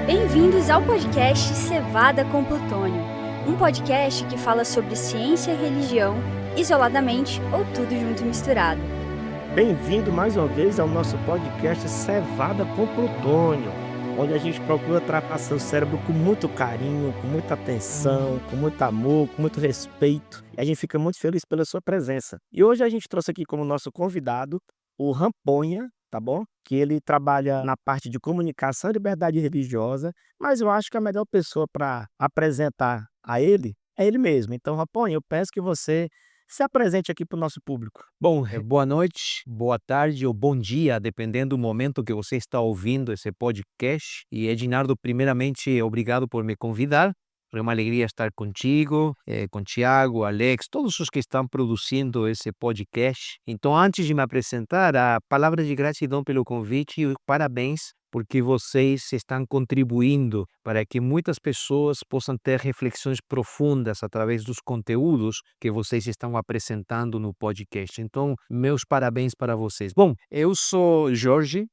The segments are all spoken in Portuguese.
Bem-vindos ao podcast Cevada com Plutônio, um podcast que fala sobre ciência e religião, isoladamente ou tudo junto e misturado. Bem-vindo mais uma vez ao nosso podcast Cevada com Plutônio, onde a gente procura tratar seu cérebro com muito carinho, com muita atenção, com muito amor, com muito respeito. E a gente fica muito feliz pela sua presença. E hoje a gente trouxe aqui como nosso convidado o Ramponha, tá bom? Que ele trabalha na parte de comunicação e liberdade religiosa, mas eu acho que a melhor pessoa para apresentar a ele é ele mesmo. Então, Ramponha, eu peço que você se apresente aqui para o nosso público. Bom, boa noite, boa tarde ou bom dia, dependendo do momento que você está ouvindo esse podcast. E Edinardo, primeiramente, obrigado por me convidar. É uma alegria estar contigo, com Tiago, Alex, todos os que estão produzindo esse podcast. Então, antes de me apresentar, a palavra de gratidão pelo convite e parabéns, porque vocês estão contribuindo para que muitas pessoas possam ter reflexões profundas através dos conteúdos que vocês estão apresentando no podcast. Então, meus parabéns para vocês. Bom, eu sou Jorge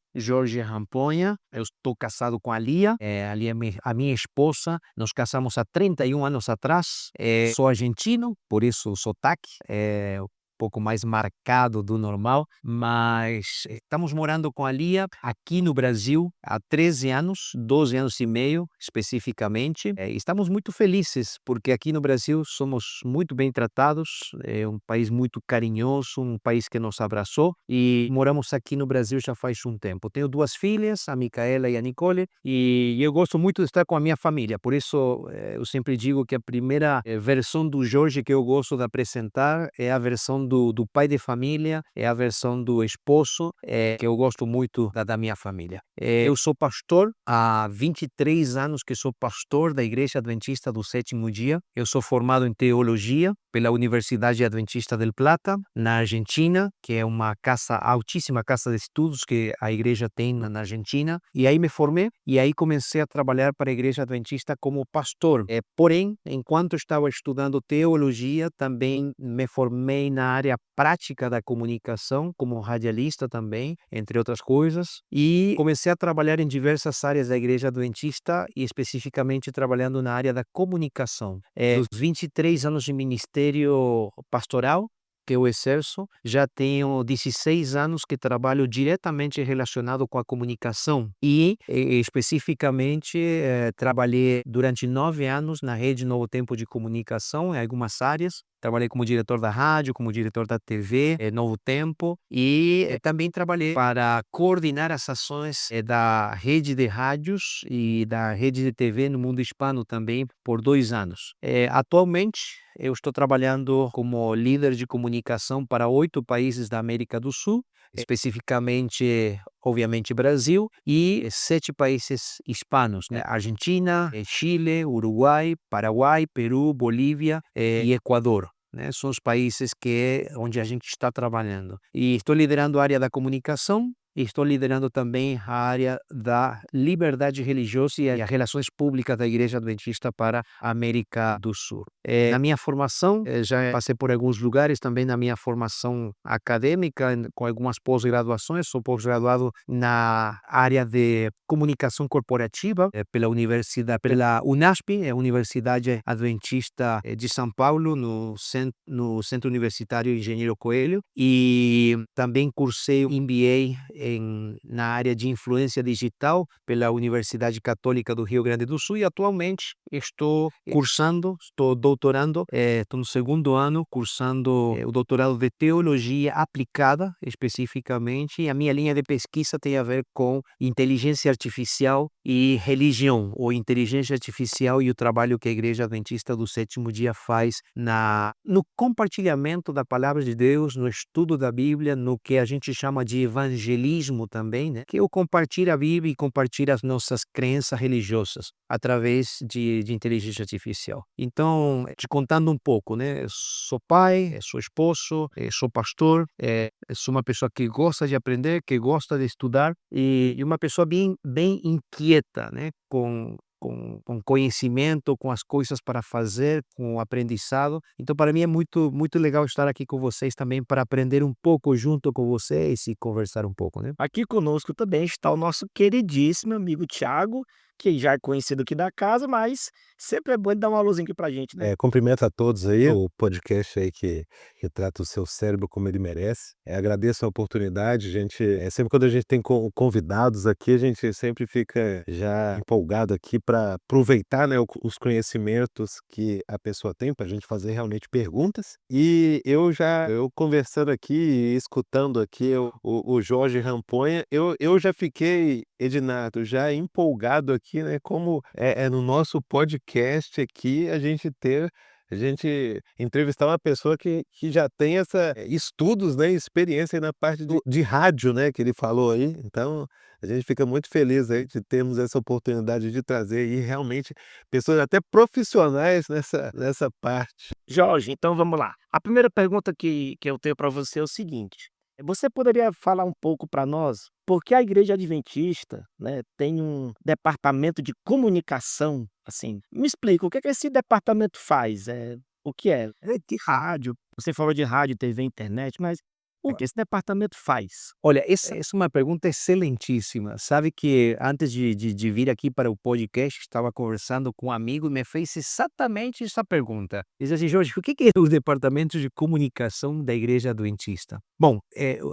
Ramponha, eu estou casado com a Lia, a Lia é a minha esposa, nos casamos há 31 anos atrás, sou argentino, por isso o sotaque é pouco mais marcado do normal, mas estamos morando com a Lia aqui no Brasil há 13 anos, 12 anos e meio especificamente. Estamos muito felizes porque aqui no Brasil somos muito bem tratados, é um país muito carinhoso, um país que nos abraçou e moramos aqui no Brasil já faz um tempo. Tenho duas filhas, a Micaela e a Nicole, e eu gosto muito de estar com a minha família, por isso eu sempre digo que a primeira versão do Jorge que eu gosto de apresentar é a versão do pai de família, é a versão do esposo, que eu gosto muito da minha família. Eu sou pastor, há 23 anos que sou pastor da Igreja Adventista do Sétimo Dia. Eu sou formado em teologia pela Universidade Adventista del Plata, na Argentina, que é uma altíssima casa de estudos que a igreja tem na Argentina. E aí me formei e aí comecei a trabalhar para a Igreja Adventista como pastor. Porém, enquanto estava estudando teologia, também me formei na área prática da comunicação, como radialista também, entre outras coisas, e comecei a trabalhar em diversas áreas da Igreja Adventista e especificamente trabalhando na área da comunicação. Dos 23 anos de ministério pastoral que eu exerço, já tenho 16 anos que trabalho diretamente relacionado com a comunicação e especificamente trabalhei durante 9 anos na Rede Novo Tempo de Comunicação em algumas áreas. Trabalhei como diretor da rádio, como diretor da TV, Novo Tempo, e também trabalhei para coordenar as ações da rede de rádios e da rede de TV no mundo hispano também por 2 anos. Atualmente, eu estou trabalhando como líder de comunicação para 8 países da América do Sul, especificamente, obviamente, Brasil, e 7 países hispanos, né? Argentina, Chile, Uruguai, Paraguai, Peru, Bolívia e Equador. Né? São os países onde a gente está trabalhando. E estou liderando a área da comunicação, e estou liderando também a área da liberdade religiosa e as relações públicas da Igreja Adventista para a América do Sul. Na minha formação, já passei por alguns lugares também na minha formação acadêmica, com algumas pós-graduações. Sou pós-graduado na área de comunicação corporativa pela UNASP, a Universidade Adventista de São Paulo, no Centro Universitário Engenheiro Coelho, e também cursei MBA na área de influência digital pela Universidade Católica do Rio Grande do Sul e atualmente estou doutorando, estou no segundo ano cursando o doutorado de teologia aplicada especificamente, e a minha linha de pesquisa tem a ver com inteligência artificial e religião, ou inteligência artificial e o trabalho que a Igreja Adventista do Sétimo Dia faz no compartilhamento da Palavra de Deus, no estudo da Bíblia, no que a gente chama de evangelismo também, né? Que eu compartilho a Bíblia e compartilho as nossas crenças religiosas através de inteligência artificial. Então, te contando um pouco, né? Eu sou pai, sou esposo, sou pastor, sou uma pessoa que gosta de aprender, que gosta de estudar e uma pessoa bem inquieta, né? Com conhecimento, com as coisas para fazer, com o aprendizado. Então, para mim é muito, muito legal estar aqui com vocês também para aprender um pouco junto com vocês e conversar um pouco, né? Aqui conosco também está o nosso queridíssimo amigo Tiago, que já é conhecido aqui da casa, mas sempre é bom ele dar uma luzinha aqui pra gente, né? Cumprimento a todos aí, o podcast aí que trata o seu cérebro como ele merece. Agradeço a oportunidade, gente, sempre quando a gente tem convidados aqui, a gente sempre fica já empolgado aqui para aproveitar, né, os conhecimentos que a pessoa tem para a gente fazer realmente perguntas. E eu conversando aqui e escutando aqui o Jorge Ramponha, eu já fiquei, Ednardo, já empolgado aqui, né, como é no nosso podcast aqui a gente entrevistar uma pessoa que já tem estudos, né, experiência na parte de rádio, né, que ele falou aí. Então, a gente fica muito feliz aí de termos essa oportunidade de trazer aí realmente pessoas até profissionais nessa parte. Jorge, então vamos lá. A primeira pergunta que eu tenho para você é o seguinte: você poderia falar um pouco para nós por que a Igreja Adventista, né, tem um departamento de comunicação? Assim, me explica, o que é que esse departamento faz? O que é? É de rádio. Você falou de rádio, TV, internet, mas o que esse departamento faz? Olha, essa é uma pergunta excelentíssima. Sabe que antes de vir aqui para o podcast, estava conversando com um amigo e me fez exatamente essa pergunta. Diz assim: Jorge, o que é o departamento de comunicação da Igreja Adventista? Bom,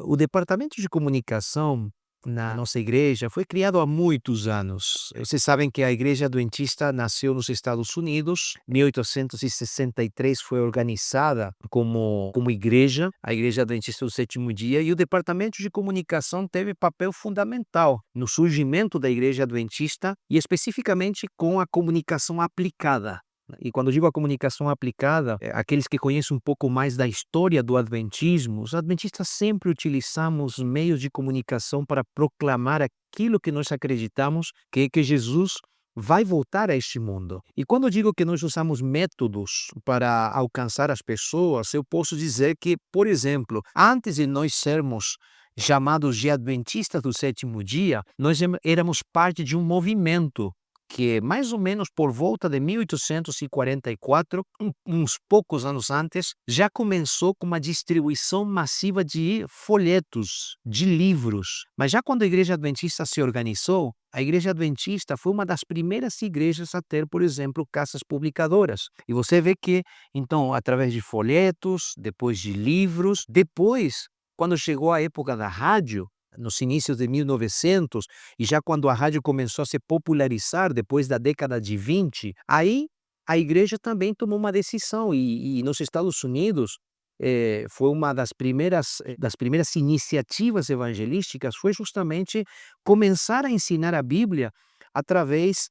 o departamento de comunicação na nossa igreja foi criado há muitos anos. Vocês sabem que a Igreja Adventista nasceu nos Estados Unidos. Em 1863 foi organizada como igreja, a Igreja Adventista do Sétimo Dia, e o departamento de comunicação teve papel fundamental no surgimento da Igreja Adventista e especificamente com a comunicação aplicada. E quando digo a comunicação aplicada, aqueles que conhecem um pouco mais da história do adventismo, os adventistas sempre utilizamos meios de comunicação para proclamar aquilo que nós acreditamos, que é que Jesus vai voltar a este mundo. E quando eu digo que nós usamos métodos para alcançar as pessoas, eu posso dizer que, por exemplo, antes de nós sermos chamados de adventistas do sétimo dia, nós éramos parte de um movimento que mais ou menos por volta de 1844, uns poucos anos antes, já começou com uma distribuição massiva de folhetos, de livros. Mas já quando a Igreja Adventista se organizou, a Igreja Adventista foi uma das primeiras igrejas a ter, por exemplo, casas publicadoras. E você vê que, então, através de folhetos, depois de livros, depois, quando chegou a época da rádio, nos inícios de 1900, e já quando a rádio começou a se popularizar depois da década de 20, aí a igreja também tomou uma decisão e nos Estados Unidos foi uma das primeiras iniciativas evangelísticas foi justamente começar a ensinar a Bíblia através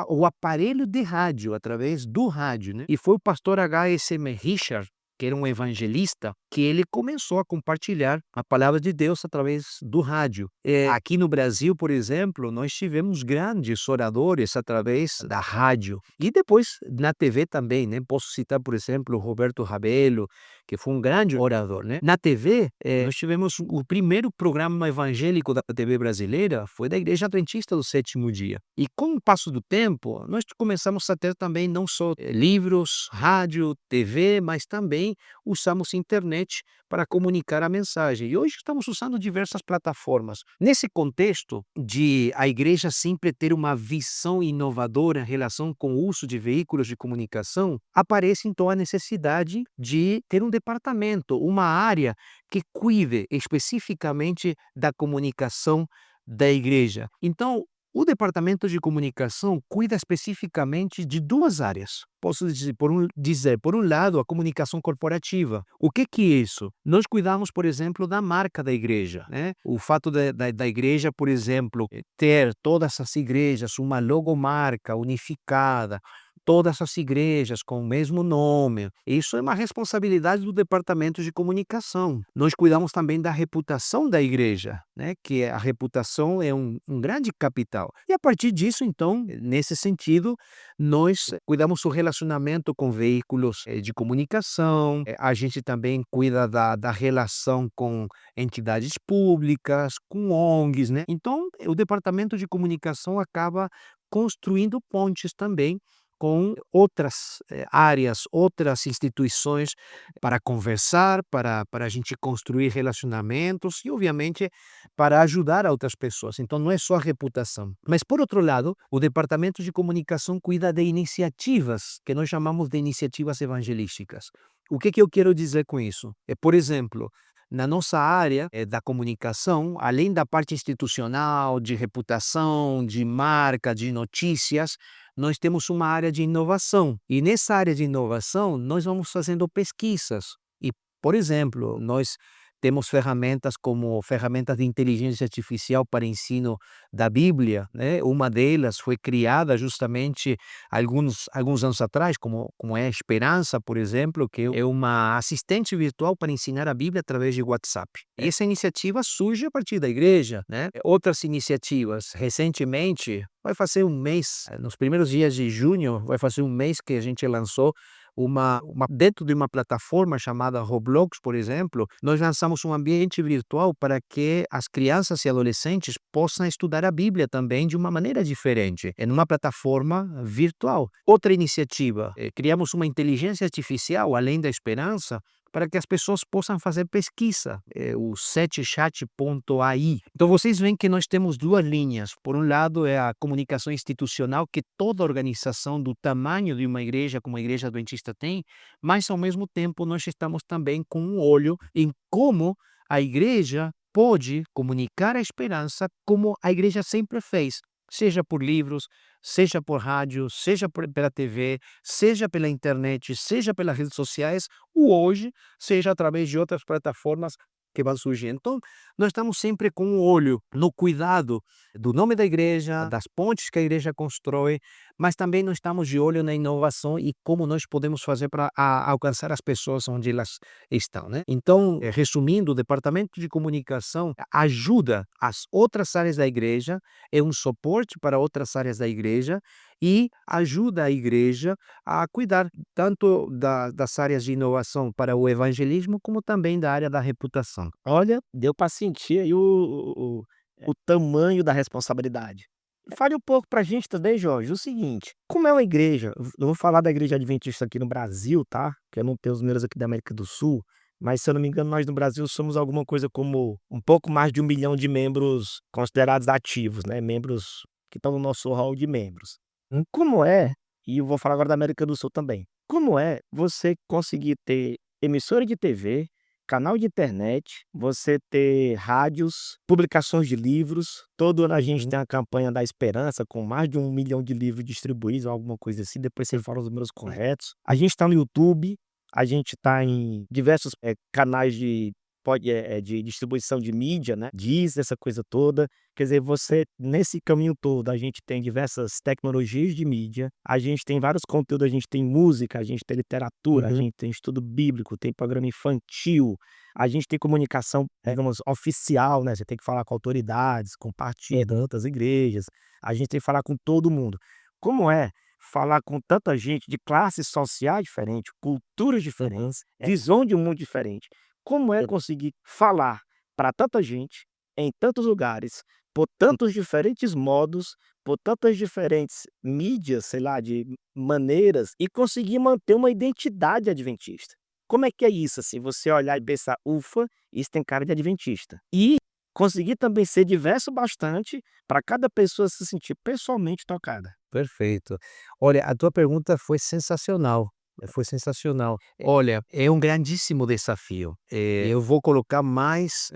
o aparelho de rádio, através do rádio, né? E foi o pastor H.S.M. Richard, que era um evangelista, que ele começou a compartilhar a palavra de Deus através do rádio. Aqui no Brasil, por exemplo, nós tivemos grandes oradores através da rádio. E depois na TV também, né? Posso citar, por exemplo, o Roberto Rabelo, que foi um grande orador, né? Na TV, nós tivemos o primeiro programa evangélico da TV brasileira, foi da Igreja Adventista do Sétimo Dia. E com o passo do tempo, nós começamos a ter também não só livros, rádio, TV, mas também usamos internet para comunicar a mensagem. E hoje estamos usando diversas plataformas. Nesse contexto de a igreja sempre ter uma visão inovadora em relação com o uso de veículos de comunicação, aparece então a necessidade de ter um departamento, uma área que cuide especificamente da comunicação da igreja. Então, o departamento de comunicação cuida especificamente de duas áreas. Posso dizer, por um lado, a comunicação corporativa. O que é isso? Nós cuidamos, por exemplo, da marca da igreja, né? O fato da igreja, por exemplo, ter todas as igrejas uma logomarca unificada, todas as igrejas com o mesmo nome. Isso é uma responsabilidade do departamento de comunicação. Nós cuidamos também da reputação da igreja, né? Que a reputação é um grande capital. E a partir disso, então, nesse sentido, nós cuidamos do relacionamento com veículos de comunicação, a gente também cuida da relação com entidades públicas, com ONGs, né? Então, o departamento de comunicação acaba construindo pontes também com outras áreas, outras instituições para conversar, para a gente construir relacionamentos e, obviamente, para ajudar a outras pessoas. Então, não é só a reputação. Mas, por outro lado, o Departamento de Comunicação cuida de iniciativas que nós chamamos de iniciativas evangelísticas. O que eu quero dizer com isso? Por exemplo, na nossa área da comunicação, além da parte institucional, de reputação, de marca, de notícias, nós temos uma área de inovação. E nessa área de inovação, nós vamos fazendo pesquisas. E, por exemplo, nós temos ferramentas como ferramentas de inteligência artificial para ensino da Bíblia, né? Uma delas foi criada justamente alguns anos atrás, como é a Esperança, por exemplo, que é uma assistente virtual para ensinar a Bíblia através de WhatsApp. E essa iniciativa surge a partir da igreja, né? Outras iniciativas, recentemente, vai fazer um mês, nos primeiros dias de junho, vai fazer um mês que a gente lançou dentro de uma plataforma chamada Roblox, por exemplo, nós lançamos um ambiente virtual para que as crianças e adolescentes possam estudar a Bíblia também de uma maneira diferente, em uma plataforma virtual. Outra iniciativa, criamos uma inteligência artificial, além da Esperança, para que as pessoas possam fazer pesquisa, o setchat.ai. Então vocês veem que nós temos duas linhas. Por um lado é a comunicação institucional que toda organização do tamanho de uma igreja como a Igreja Adventista tem, mas ao mesmo tempo nós estamos também com um olho em como a igreja pode comunicar a esperança como a igreja sempre fez, seja por livros, seja por rádio, seja pela TV, seja pela internet, seja pelas redes sociais, ou hoje, seja através de outras plataformas que vão surgir. Então, nós estamos sempre com um olho no cuidado do nome da igreja, das pontes que a igreja constrói, mas também nós estamos de olho na inovação e como nós podemos fazer para alcançar as pessoas onde elas estão, né? Então, resumindo, o Departamento de Comunicação ajuda as outras áreas da igreja, é um suporte para outras áreas da igreja e ajuda a igreja a cuidar tanto das áreas de inovação para o evangelismo, como também da área da reputação. Olha, deu para sentir aí o tamanho da responsabilidade. Fale um pouco pra gente também, Jorge, o seguinte, como é uma igreja, eu vou falar da igreja adventista aqui no Brasil, tá? Que eu não tenho os números aqui da América do Sul, mas se eu não me engano, nós no Brasil somos alguma coisa como um pouco mais de 1 milhão de membros considerados ativos, né? Membros que estão no nosso hall de membros. Como é, e eu vou falar agora da América do Sul também, como é você conseguir ter emissora de TV, canal de internet, você ter rádios, publicações de livros. Todo ano a gente tem a campanha da Esperança, com mais de 1 milhão de livros distribuídos, ou alguma coisa assim. Depois você fala os números corretos. A gente está no YouTube, a gente está em diversos canais de distribuição de mídia, né? Diz essa coisa toda. Quer dizer, você, nesse caminho todo, a gente tem diversas tecnologias de mídia, a gente tem vários conteúdos, a gente tem música, a gente tem literatura, a gente tem estudo bíblico, tem programa infantil, a gente tem comunicação, digamos, oficial, né? Você tem que falar com autoridades, com partidos, outras igrejas, a gente tem que falar com todo mundo. Como é falar com tanta gente de classes sociais diferentes, culturas diferentes, visão de um mundo diferente? Como é conseguir falar para tanta gente, em tantos lugares, por tantos diferentes modos, por tantas diferentes mídias, sei lá, de maneiras, e conseguir manter uma identidade adventista? Como é que é isso, assim, você olhar e pensar: "Ufa, isso tem cara de adventista". E conseguir também ser diverso bastante para cada pessoa se sentir pessoalmente tocada. Perfeito. Olha, a tua pergunta foi sensacional. Foi sensacional. Olha, é um grandíssimo desafio. Eu vou colocar mais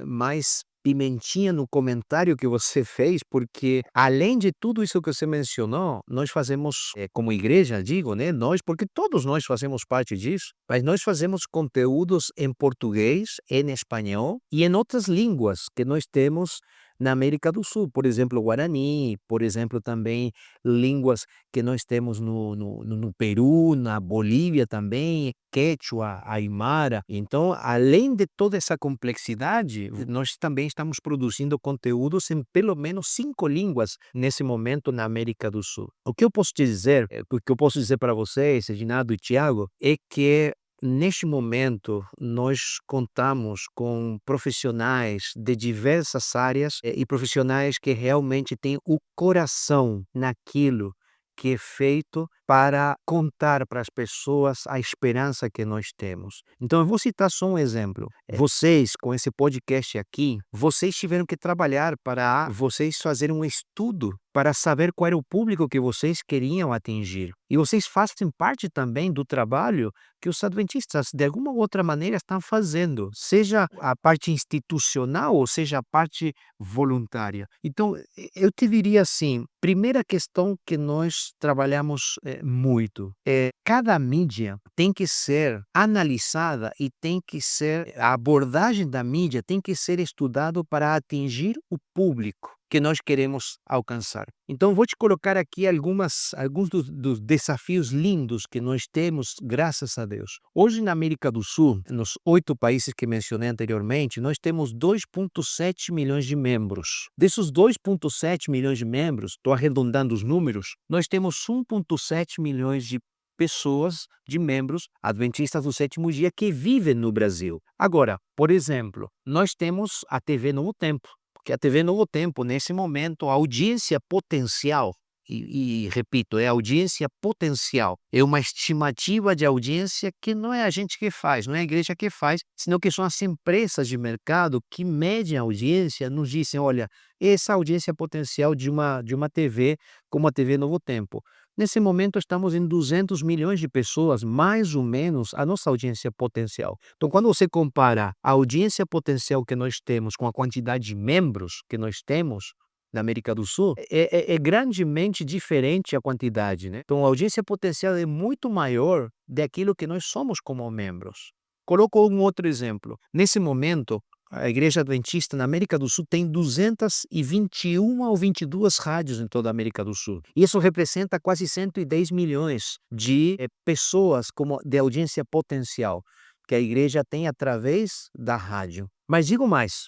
pimentinha no comentário que você fez, porque além de tudo isso que você mencionou, nós fazemos, como igreja, digo, né? Nós, porque todos nós fazemos parte disso, mas nós fazemos conteúdos em português, em espanhol e em outras línguas que nós temos na América do Sul, por exemplo, Guarani, por exemplo, também línguas que nós temos no Peru, na Bolívia também, Quechua, Aymara. Então, além de toda essa complexidade, nós também estamos produzindo conteúdos em pelo menos 5 línguas nesse momento na América do Sul. O que eu posso te dizer, o que eu posso dizer para vocês, Reginaldo e Tiago, é que neste momento, nós contamos com profissionais de diversas áreas e profissionais que realmente têm o coração naquilo que é feito para contar para as pessoas a esperança que nós temos. Então, eu vou citar só um exemplo. Vocês, com esse podcast aqui, vocês tiveram que trabalhar para vocês fazerem um estudo para saber qual era o público que vocês queriam atingir. E vocês fazem parte também do trabalho que os adventistas, de alguma outra maneira, estão fazendo, seja a parte institucional ou seja a parte voluntária. Então, eu te diria assim, primeira questão que nós trabalhamos muito é cada mídia tem que ser analisada e tem que ser, a abordagem da mídia tem que ser estudado para atingir o público que nós queremos alcançar. Então, vou te colocar aqui alguns dos desafios lindos que nós temos, graças a Deus. Hoje, na América do Sul, nos 8 países que mencionei anteriormente, nós temos 2,7 milhões de membros. Desses 2,7 milhões de membros, estou arredondando os números, nós temos 1,7 milhões de pessoas, de membros adventistas do sétimo dia que vivem no Brasil. Agora, por exemplo, nós temos a TV Novo Tempo, porque a TV Novo Tempo, nesse momento, a audiência potencial, e repito, é audiência potencial, é uma estimativa de audiência que não é a gente que faz, não é a igreja que faz, senão que são as empresas de mercado que medem a audiência, nos dizem, olha, essa audiência potencial de uma TV como a TV Novo Tempo. Nesse momento, estamos em 200 milhões de pessoas, mais ou menos, a nossa audiência potencial. Então, quando você compara a audiência potencial que nós temos com a quantidade de membros que nós temos na América do Sul, é grandemente diferente a quantidade, né? Então, a audiência potencial é muito maior daquilo que nós somos como membros. Coloco um outro exemplo. Nesse momento, a Igreja Adventista na América do Sul tem 221 ou 22 rádios em toda a América do Sul. Isso representa quase 110 milhões de pessoas de audiência potencial que a igreja tem através da rádio. Mas digo mais,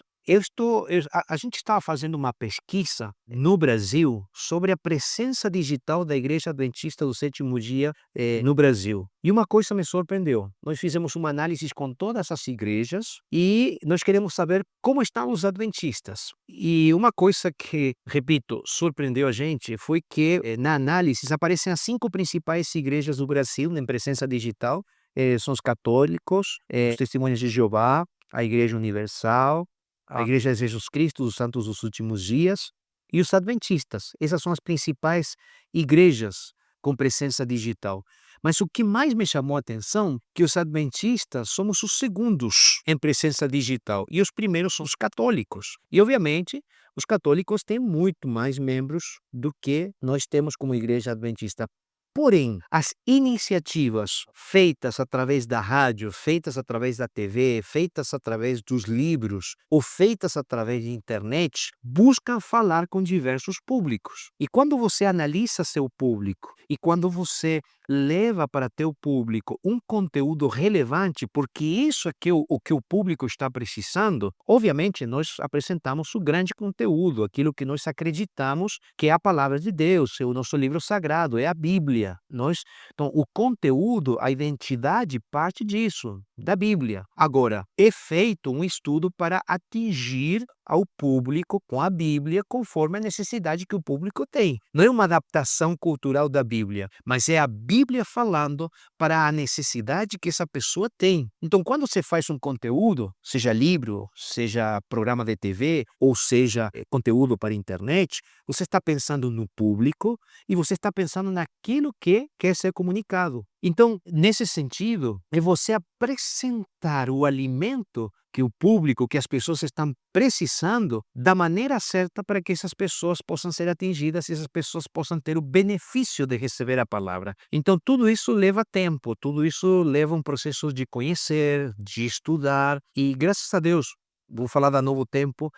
a gente estava fazendo uma pesquisa no Brasil sobre a presença digital da Igreja Adventista do Sétimo Dia no Brasil. E uma coisa me surpreendeu. Nós fizemos uma análise com todas as igrejas e nós queremos saber como estão os adventistas. E uma coisa que, repito, surpreendeu a gente foi que na análise aparecem as 5 principais igrejas do Brasil em presença digital. São os católicos, os Testemunhas de Jeová, a Igreja Universal, a Igreja de Jesus Cristo dos Santos dos Últimos Dias e os adventistas. Essas são as principais igrejas com presença digital. Mas o que mais me chamou a atenção é que os adventistas somos os segundos em presença digital e os primeiros são os católicos. E, obviamente, os católicos têm muito mais membros do que nós temos como igreja adventista. Porém, as iniciativas feitas através da rádio, feitas através da TV, feitas através dos livros ou feitas através da internet, buscam falar com diversos públicos. E quando você analisa seu público e quando você leva para teu público um conteúdo relevante, porque isso é o que o público está precisando, obviamente nós apresentamos o grande conteúdo, aquilo que nós acreditamos que é a palavra de Deus, é o nosso livro sagrado, é a Bíblia. Então, o conteúdo, a identidade parte disso, da Bíblia. Agora, é feito um estudo para atingir ao público com a Bíblia conforme a necessidade que o público tem. Não é uma adaptação cultural da Bíblia, mas é a Bíblia falando para a necessidade que essa pessoa tem. Então, quando você faz um conteúdo, seja livro, seja programa de TV, ou seja conteúdo para a internet, você está pensando no público e você está pensando naquilo que quer ser comunicado. Então, nesse sentido, é você apresentar o alimento que o público, que as pessoas estão precisando, da maneira certa para que essas pessoas possam ser atingidas e essas pessoas possam ter o benefício de receber a palavra. Então, tudo isso leva tempo, tudo isso leva um processo de conhecer, de estudar e, graças a Deus, vou falar da Novo Tempo,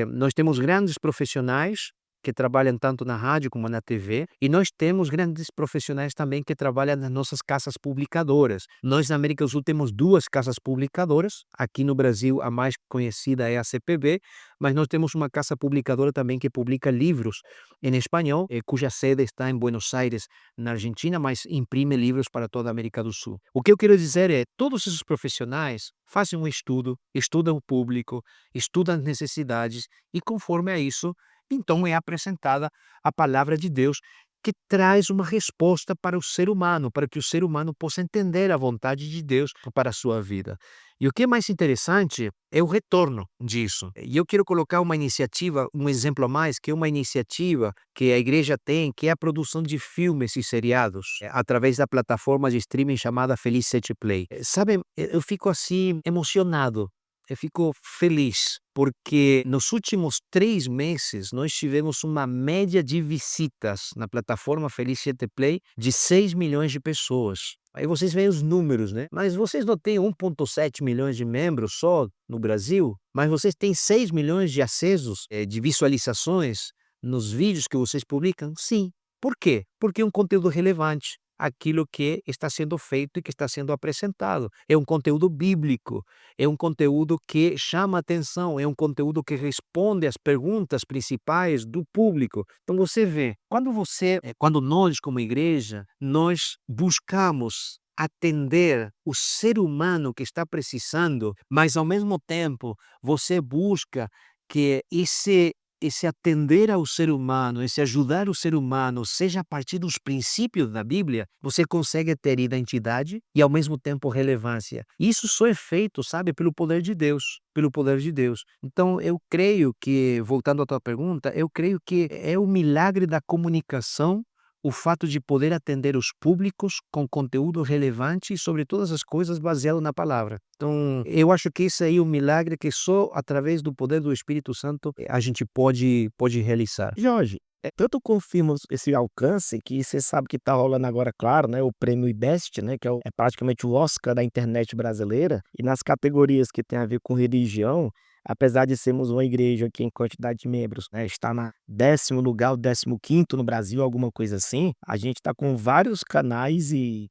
nós temos grandes profissionais que trabalham tanto na rádio como na TV, e nós temos grandes profissionais também que trabalham nas nossas casas publicadoras. Nós, na América do Sul, temos 2 casas publicadoras. Aqui no Brasil, a mais conhecida é a CPB, mas nós temos uma casa publicadora também que publica livros em espanhol, cuja sede está em Buenos Aires, na Argentina, mas imprime livros para toda a América do Sul. O que eu quero dizer é, todos esses profissionais fazem um estudo, estudam o público, estudam as necessidades, e conforme a isso, então é apresentada a palavra de Deus, que traz uma resposta para o ser humano, para que o ser humano possa entender a vontade de Deus para a sua vida. E o que é mais interessante é o retorno disso. E eu quero colocar uma iniciativa, um exemplo a mais, que é uma iniciativa que a igreja tem, que é a produção de filmes e seriados, através da plataforma de streaming chamada Felicity Play. Sabe, eu fico assim emocionado. Eu fico feliz, porque nos últimos 3 meses nós tivemos uma média de visitas na plataforma Felicity Play de 6 milhões de pessoas. Aí vocês veem os números, né? Mas vocês não têm 1,7 milhões de membros só no Brasil, mas vocês têm 6 milhões de acessos, de visualizações nos vídeos que vocês publicam? Sim. Por quê? Porque é um conteúdo relevante. Aquilo que está sendo feito e que está sendo apresentado. É um conteúdo bíblico, é um conteúdo que chama atenção, é um conteúdo que responde às perguntas principais do público. Então você vê, quando nós como igreja, nós buscamos atender o ser humano que está precisando, mas ao mesmo tempo você busca que esse atender ao ser humano, esse ajudar o ser humano, seja a partir dos princípios da Bíblia, você consegue ter identidade e ao mesmo tempo relevância. Isso só é feito, sabe, pelo poder de Deus, pelo poder de Deus. Então eu creio que, voltando à tua pergunta, eu creio que é o milagre da comunicação, o fato de poder atender os públicos com conteúdo relevante e sobre todas as coisas baseado na palavra. Então, eu acho que esse aí é um milagre que só através do poder do Espírito Santo a gente pode realizar. Jorge, tanto confirma esse alcance que você sabe que tá rolando agora, claro, né, o prêmio IBEST, né, que é praticamente o Oscar da internet brasileira, e nas categorias que tem a ver com religião, apesar de sermos uma igreja que em quantidade de membros, né, está na 10º lugar, o 15º no Brasil, alguma coisa assim, a gente está com vários canais e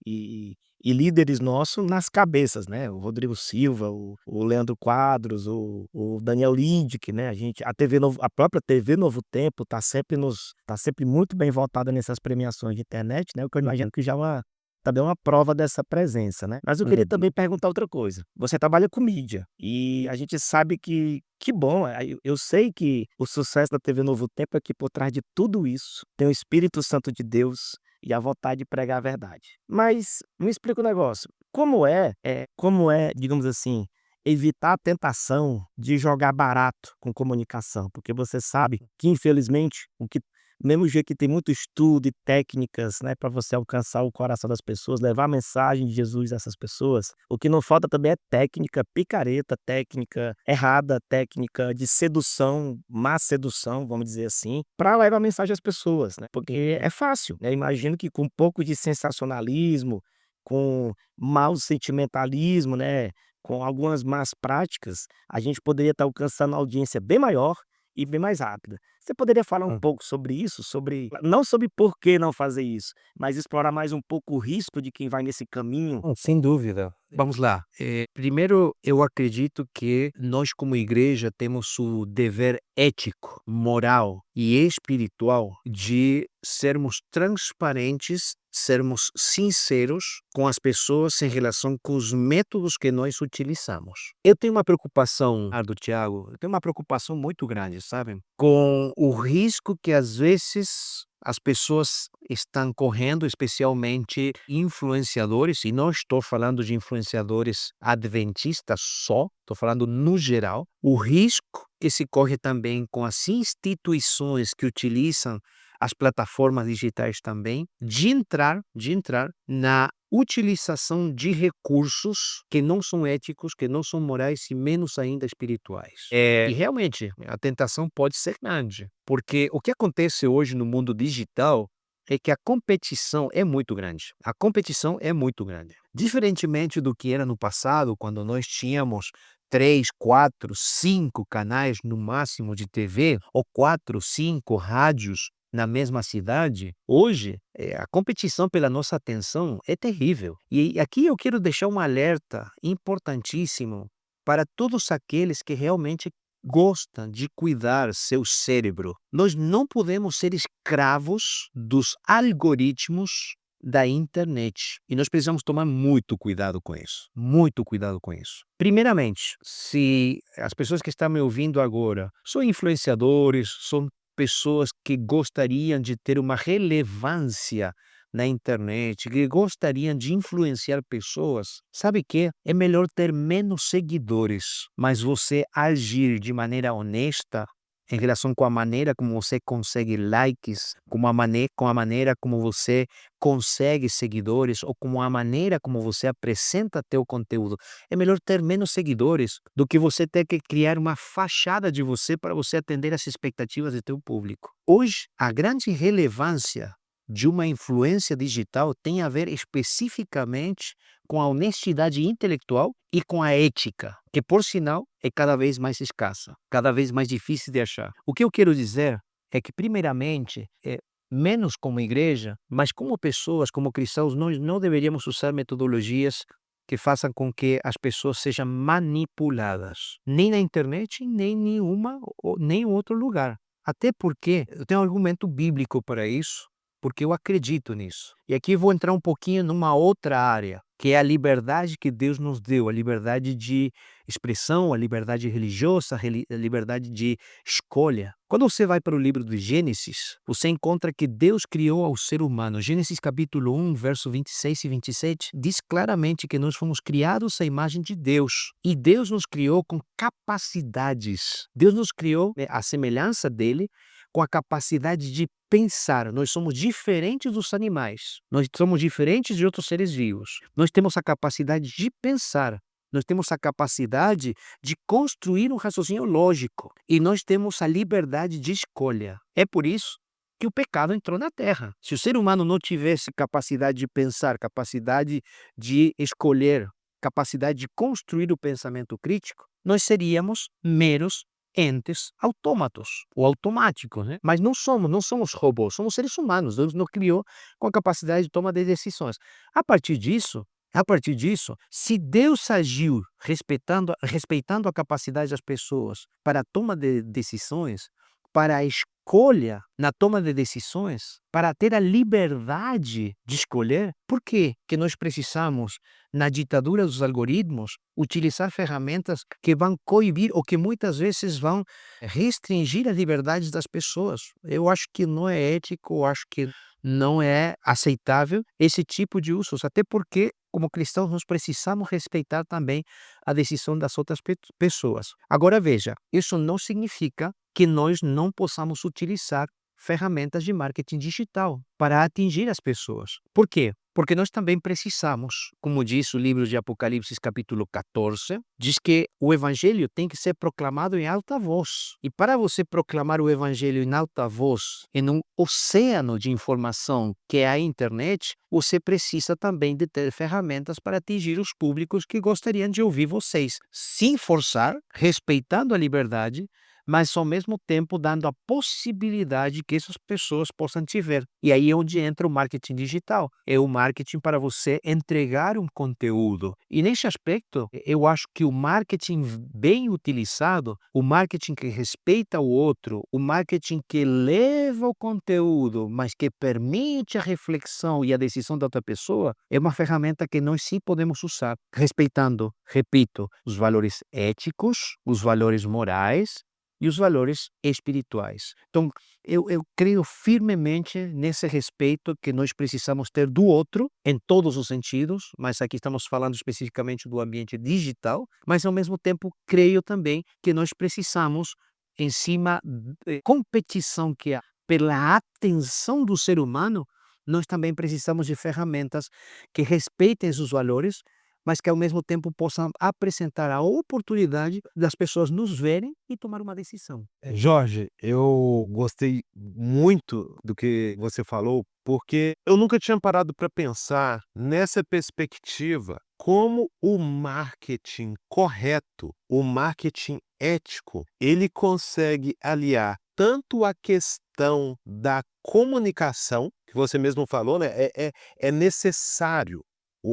líderes nossos nas cabeças, né? O Rodrigo Silva, o Leandro Quadros, o Daniel Lindick, né? A própria TV Novo Tempo tá sempre muito bem votada nessas premiações de internet, né? O que eu imagino que já também é uma prova dessa presença, né? Mas eu queria também perguntar outra coisa. Você trabalha com mídia e a gente sabe que bom, eu sei que o sucesso da TV Novo Tempo é que por trás de tudo isso tem o Espírito Santo de Deus e a vontade de pregar a verdade. Mas me explica um negócio, como é, digamos assim, evitar a tentação de jogar barato com comunicação? Porque você sabe que infelizmente mesmo jeito que tem muito estudo e técnicas, né, para você alcançar o coração das pessoas, levar a mensagem de Jesus a essas pessoas, o que não falta também é técnica picareta, técnica errada, técnica de sedução, má sedução, vamos dizer assim, para levar a mensagem às pessoas, né? Porque é fácil, né? Imagino que com um pouco de sensacionalismo, com mau sentimentalismo, né, com algumas más práticas, a gente poderia estar alcançando uma audiência bem maior e bem mais rápida. Você poderia falar um pouco sobre isso? Não sobre por que não fazer isso, mas explorar mais um pouco o risco de quem vai nesse caminho? Sem dúvida. Vamos lá. Primeiro, eu acredito que nós, como igreja, temos o dever ético, moral e espiritual de sermos transparentes, sermos sinceros com as pessoas em relação com os métodos que nós utilizamos. Eu tenho uma preocupação, Tiago, eu tenho uma preocupação muito grande, sabe? Com o risco que às vezes as pessoas estão correndo, especialmente influenciadores, e não estou falando de influenciadores adventistas só, estou falando no geral, o risco que se corre também com as instituições que utilizam as plataformas digitais também, de entrar na utilização de recursos que não são éticos, que não são morais e menos ainda espirituais. E realmente, a tentação pode ser grande, porque o que acontece hoje no mundo digital é que a competição é muito grande. A competição é muito grande. Diferentemente do que era no passado, quando nós tínhamos 3, 4, 5 canais no máximo de TV, ou 4, 5 rádios na mesma cidade, hoje a competição pela nossa atenção é terrível. E aqui eu quero deixar um alerta importantíssimo para todos aqueles que realmente gostam de cuidar seu cérebro. Nós não podemos ser escravos dos algoritmos da internet. E nós precisamos tomar muito cuidado com isso. Muito cuidado com isso. Primeiramente, se as pessoas que estão me ouvindo agora são influenciadores, são pessoas que gostariam de ter uma relevância na internet, que gostariam de influenciar pessoas, sabe que é melhor ter menos seguidores, mas você agir de maneira honesta em relação com a maneira como você consegue likes, com a maneira como você consegue seguidores ou com a maneira como você apresenta teu conteúdo. É melhor ter menos seguidores do que você ter que criar uma fachada de você para você atender às expectativas do teu público. Hoje, a grande relevância de uma influência digital tem a ver especificamente com a honestidade intelectual e com a ética, que por sinal é cada vez mais escassa, cada vez mais difícil de achar. O que eu quero dizer é que, primeiramente, menos como igreja, mas como pessoas, como cristãos, nós não deveríamos usar metodologias que façam com que as pessoas sejam manipuladas, nem na internet, nem nem em outro lugar. Até porque eu tenho um argumento bíblico para isso, porque eu acredito nisso. E aqui eu vou entrar um pouquinho numa outra área, que é a liberdade que Deus nos deu, a liberdade de expressão, a liberdade religiosa, a liberdade de escolha. Quando você vai para o livro de Gênesis, você encontra que Deus criou ao ser humano. Gênesis capítulo 1, verso 26 e 27, diz claramente que nós fomos criados à imagem de Deus. E Deus nos criou com capacidades. Deus nos criou à semelhança dele, com a capacidade de pensar. Nós somos diferentes dos animais. Nós somos diferentes de outros seres vivos. Nós temos a capacidade de pensar. Nós temos a capacidade de construir um raciocínio lógico. E nós temos a liberdade de escolha. É por isso que o pecado entrou na Terra. Se o ser humano não tivesse capacidade de pensar, capacidade de escolher, capacidade de construir o pensamento crítico, nós seríamos meros entes autômatos ou automáticos, né? Mas não somos robôs, somos seres humanos. Deus nos criou com a capacidade de tomar decisões. A partir disso, se Deus agiu respeitando a capacidade das pessoas para a toma de decisões, para a escolha na toma de decisões, para ter a liberdade de escolher, por que que nós precisamos, na ditadura dos algoritmos, utilizar ferramentas que vão coibir ou que muitas vezes vão restringir as liberdades das pessoas? Eu acho que não é ético, eu acho que não é aceitável esse tipo de usos, até porque, como cristãos, nós precisamos respeitar também a decisão das outras pessoas. Agora veja, isso não significa que nós não possamos utilizar ferramentas de marketing digital para atingir as pessoas. Por quê? Porque nós também precisamos, como diz o livro de Apocalipse capítulo 14, diz que o evangelho tem que ser proclamado em alta voz. E para você proclamar o evangelho em alta voz, em um oceano de informação que é a internet, você precisa também de ter ferramentas para atingir os públicos que gostariam de ouvir vocês, sem forçar, respeitando a liberdade, mas ao mesmo tempo dando a possibilidade que essas pessoas possam te ver. E aí é onde entra o marketing digital. É o marketing para você entregar um conteúdo. E nesse aspecto, eu acho que o marketing bem utilizado, o marketing que respeita o outro, o marketing que leva o conteúdo, mas que permite a reflexão e a decisão da outra pessoa, é uma ferramenta que nós sim podemos usar, respeitando, repito, os valores éticos, os valores morais, e os valores espirituais. Então, eu creio firmemente nesse respeito que nós precisamos ter do outro, em todos os sentidos, mas aqui estamos falando especificamente do ambiente digital, mas ao mesmo tempo creio também que nós precisamos, em cima da competição que há pela atenção do ser humano, nós também precisamos de ferramentas que respeitem os valores, mas que ao mesmo tempo possam apresentar a oportunidade das pessoas nos verem e tomar uma decisão. Jorge, eu gostei muito do que você falou, porque eu nunca tinha parado para pensar nessa perspectiva, como o marketing correto, o marketing ético, ele consegue aliar tanto a questão da comunicação, que você mesmo falou, né? É necessário.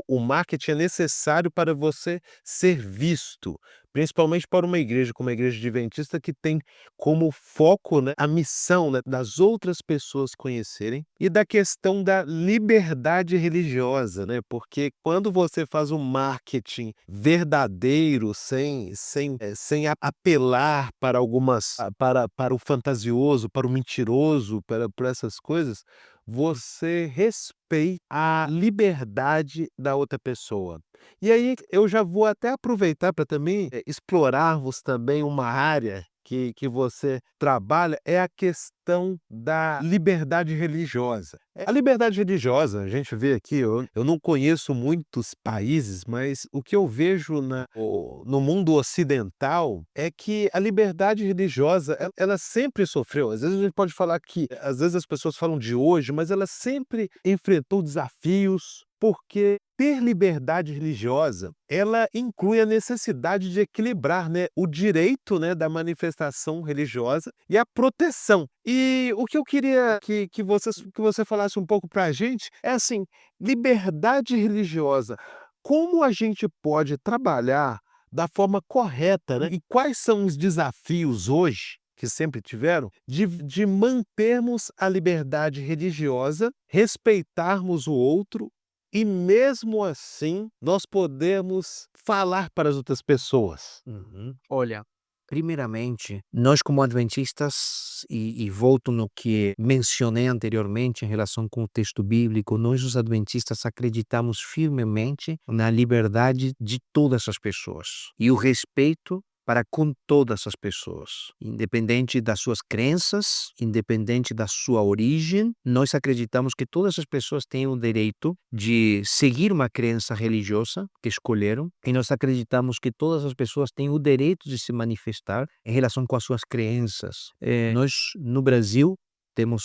O marketing é necessário para você ser visto, principalmente para uma igreja como a Igreja Adventista, que tem como foco, né, a missão, né, das outras pessoas conhecerem, e da questão da liberdade religiosa, né? Porque quando você faz um marketing verdadeiro, sem apelar para para o fantasioso, para o mentiroso, para essas coisas, você respeita a liberdade da outra pessoa. E aí eu já vou até aproveitar para também explorarmos também uma área que você trabalha, é a questão da liberdade religiosa. A liberdade religiosa, a gente vê aqui, eu não conheço muitos países, mas o que eu vejo no mundo ocidental é que a liberdade religiosa, ela sempre sofreu. Às vezes a gente pode falar que, às vezes as pessoas falam de hoje, mas ela sempre enfrentou desafios, porque ter liberdade religiosa, ela inclui a necessidade de equilibrar, né, o direito, né, da manifestação religiosa e a proteção. E o que eu queria que você falasse um pouco para a gente é assim, liberdade religiosa, como a gente pode trabalhar da forma correta, né? E quais são os desafios hoje, que sempre tiveram, de mantermos a liberdade religiosa, respeitarmos o outro e mesmo assim nós podemos falar para as outras pessoas. Olha, primeiramente, nós como adventistas, e volto no que mencionei anteriormente em relação com o texto bíblico, nós os adventistas acreditamos firmemente na liberdade de todas as pessoas e o respeito para com todas as pessoas, independente das suas crenças, independente da sua origem. Nós acreditamos que todas as pessoas têm o direito de seguir uma crença religiosa que escolheram, e nós acreditamos que todas as pessoas têm o direito de se manifestar em relação com as suas crenças. Nós, no Brasil, temos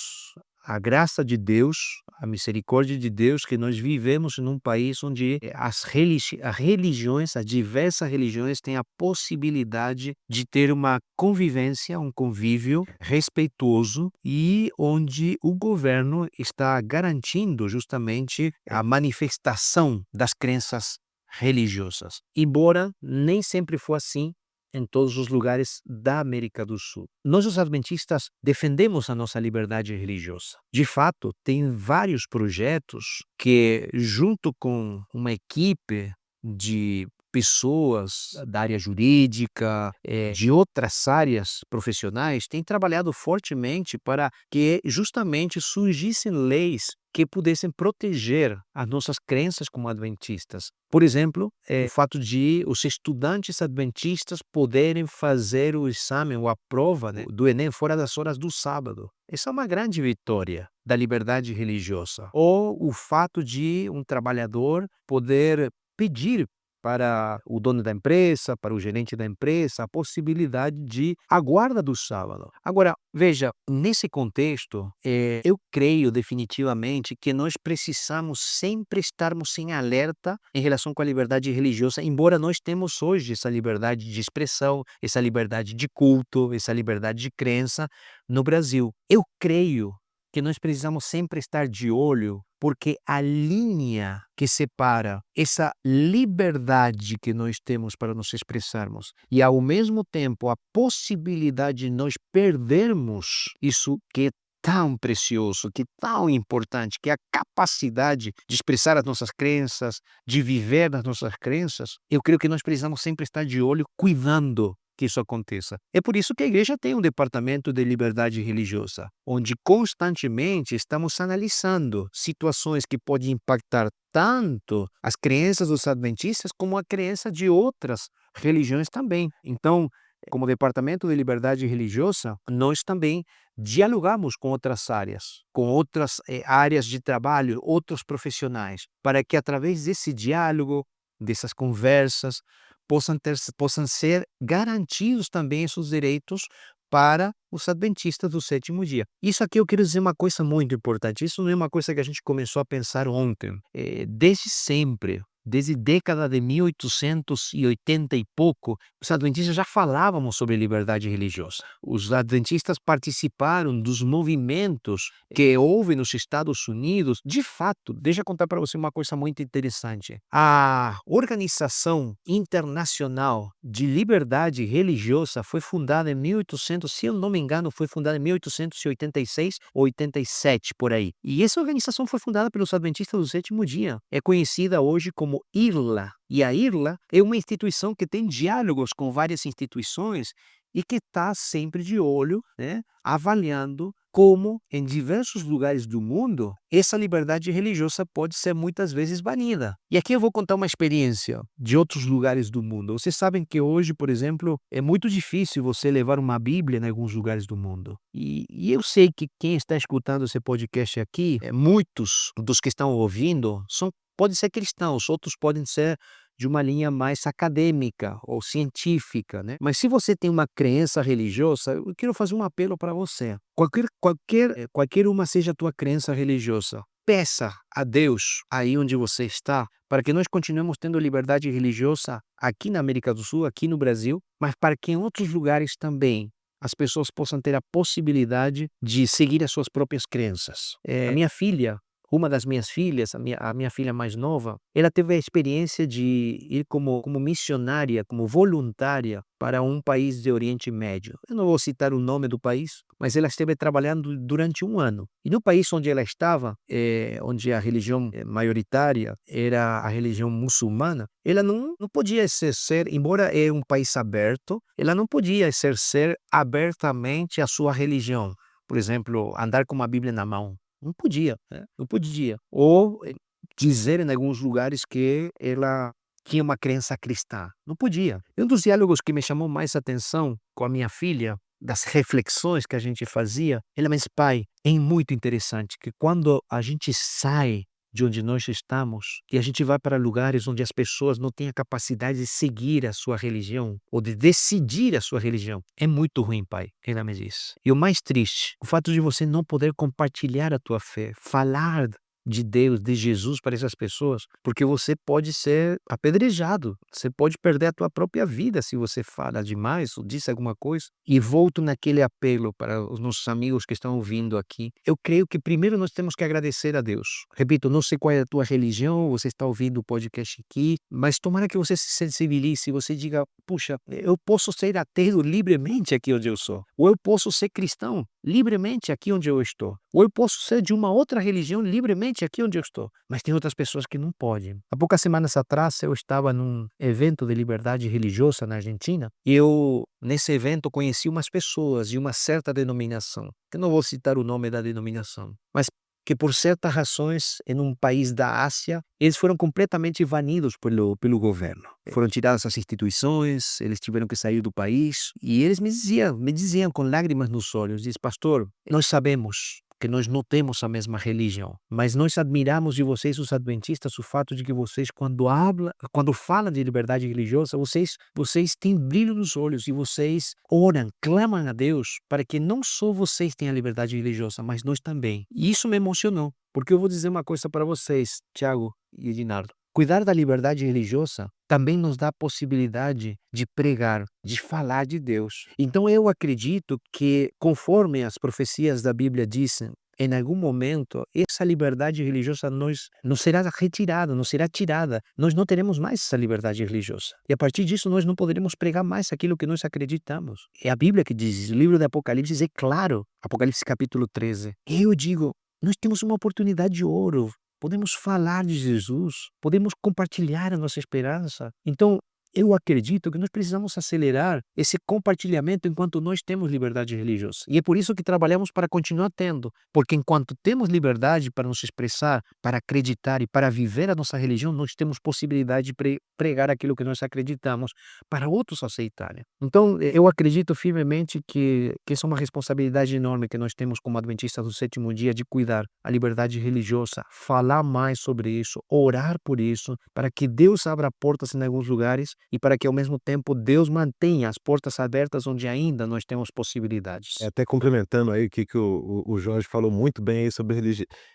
a graça de Deus, a misericórdia de Deus, que nós vivemos num país onde as religiões, as diversas religiões, têm a possibilidade de ter uma convivência, um convívio respeitoso, e onde o governo está garantindo justamente a manifestação das crenças religiosas. Embora nem sempre foi assim em todos os lugares da América do Sul. Nós, os adventistas, defendemos a nossa liberdade religiosa. De fato, tem vários projetos que, junto com uma equipe de pessoas da área jurídica, de outras áreas profissionais, têm trabalhado fortemente para que justamente surgissem leis que pudessem proteger as nossas crenças como adventistas. Por exemplo, o fato de os estudantes adventistas poderem fazer o exame ou a prova, né, do Enem fora das horas do sábado. Essa é uma grande vitória da liberdade religiosa. Ou o fato de um trabalhador poder pedir para o dono da empresa, para o gerente da empresa, a possibilidade de a guarda do sábado. Agora, veja, nesse contexto, eu creio definitivamente que nós precisamos sempre estarmos em alerta em relação com a liberdade religiosa, embora nós temos hoje essa liberdade de expressão, essa liberdade de culto, essa liberdade de crença no Brasil. Eu creio que nós precisamos sempre estar de olho, porque a linha que separa essa liberdade que nós temos para nos expressarmos e, ao mesmo tempo, a possibilidade de nós perdermos isso que é tão precioso, que é tão importante, que é a capacidade de expressar as nossas crenças, de viver as nossas crenças, eu creio que nós precisamos sempre estar de olho, cuidando que isso aconteça. É por isso que a igreja tem um departamento de liberdade religiosa, onde constantemente estamos analisando situações que podem impactar tanto as crenças dos adventistas como a crença de outras religiões também. Então, como departamento de liberdade religiosa, nós também dialogamos com outras áreas de trabalho, outros profissionais, para que através desse diálogo, dessas conversas, possam ser garantidos também esses direitos para os adventistas do sétimo dia. Isso aqui eu quero dizer uma coisa muito importante. Isso não é uma coisa que a gente começou a pensar ontem. Desde desde década de 1880 e pouco, os adventistas já falávamos sobre liberdade religiosa. Os adventistas participaram dos movimentos que houve nos Estados Unidos. De fato, deixa eu contar para você uma coisa muito interessante. A Organização Internacional de Liberdade Religiosa foi fundada em 1800, se eu não me engano, foi fundada em 1886 ou 87, por aí. E essa organização foi fundada pelos adventistas do sétimo dia. É conhecida hoje como IRLA. E a IRLA é uma instituição que tem diálogos com várias instituições e que está sempre de olho, né, avaliando como, em diversos lugares do mundo, essa liberdade religiosa pode ser muitas vezes banida. E aqui eu vou contar uma experiência de outros lugares do mundo. Vocês sabem que hoje, por exemplo, é muito difícil você levar uma Bíblia em alguns lugares do mundo. E eu sei que quem está escutando esse podcast aqui, muitos dos que estão ouvindo, podem ser cristãos, outros podem ser de uma linha mais acadêmica ou científica, né? Mas se você tem uma crença religiosa, eu quero fazer um apelo para você. Qualquer uma seja a tua crença religiosa, peça a Deus aí onde você está, para que nós continuemos tendo liberdade religiosa aqui na América do Sul, aqui no Brasil, mas para que em outros lugares também as pessoas possam ter a possibilidade de seguir as suas próprias crenças. A minha filha, uma das minhas filhas, a minha filha mais nova, ela teve a experiência de ir como missionária, como voluntária para um país de Oriente Médio. Eu não vou citar o nome do país, mas ela esteve trabalhando durante um ano. E no país onde ela estava, onde a religião maioritária era a religião muçulmana, ela não podia exercer, embora é um país aberto, ela não podia exercer abertamente a sua religião. Por exemplo, andar com uma Bíblia na mão. Não podia, né? Não podia. Ou dizer em alguns lugares que ela tinha uma crença cristã. Não podia. E um dos diálogos que me chamou mais atenção com a minha filha, das reflexões que a gente fazia, ela me disse: pai, é muito interessante que quando a gente sai de onde nós estamos, e a gente vai para lugares onde as pessoas não têm a capacidade de seguir a sua religião ou de decidir a sua religião. É muito ruim, pai, ela me diz. E o mais triste, o fato de você não poder compartilhar a tua fé, falar de Deus, de Jesus para essas pessoas, porque você pode ser apedrejado, você pode perder a tua própria vida se você fala demais ou diz alguma coisa. E volto naquele apelo para os nossos amigos que estão ouvindo aqui. Eu creio que primeiro nós temos que agradecer a Deus. Repito, não sei qual é a tua religião, você está ouvindo o podcast aqui, mas tomara que você se sensibilize e você diga: puxa, eu posso ser ateu livremente aqui onde eu sou, ou eu posso ser cristão livremente aqui onde eu estou, ou eu posso ser de uma outra religião livremente aqui onde eu estou, mas tem outras pessoas que não podem. Há poucas semanas atrás eu estava num evento de liberdade religiosa na Argentina e nesse evento conheci umas pessoas de uma certa denominação, que não vou citar o nome da denominação, mas que por certas razões, em um país da Ásia, eles foram completamente banidos pelo governo. Foram tiradas as instituições, eles tiveram que sair do país, e eles me diziam com lágrimas nos olhos, diz: pastor, nós sabemos que nós não temos a mesma religião, mas nós admiramos de vocês, os adventistas, o fato de que vocês, quando falam de liberdade religiosa, vocês têm brilho nos olhos e vocês oram, clamam a Deus para que não só vocês tenham liberdade religiosa, mas nós também. E isso me emocionou, porque eu vou dizer uma coisa para vocês, Tiago e Edinardo. Cuidar da liberdade religiosa também nos dá a possibilidade de pregar, de falar de Deus. Então eu acredito que, conforme as profecias da Bíblia dizem, em algum momento essa liberdade religiosa nos será retirada, nos será tirada. Nós não teremos mais essa liberdade religiosa. E a partir disso nós não poderemos pregar mais aquilo que nós acreditamos. É a Bíblia que diz, o livro de Apocalipse é claro, Apocalipse capítulo 13. Eu digo, nós temos uma oportunidade de ouro. Podemos falar de Jesus, podemos compartilhar a nossa esperança. Então, eu acredito que nós precisamos acelerar esse compartilhamento enquanto nós temos liberdade religiosa. E é por isso que trabalhamos para continuar tendo. Porque enquanto temos liberdade para nos expressar, para acreditar e para viver a nossa religião, nós temos possibilidade de pregar aquilo que nós acreditamos para outros aceitarem. Então, eu acredito firmemente que essa é uma responsabilidade enorme que nós temos como adventistas do sétimo dia de cuidar a liberdade religiosa, falar mais sobre isso, orar por isso, para que Deus abra portas em alguns lugares e para que ao mesmo tempo Deus mantenha as portas abertas onde ainda nós temos possibilidades. Até complementando aí que o Jorge falou muito bem aí sobre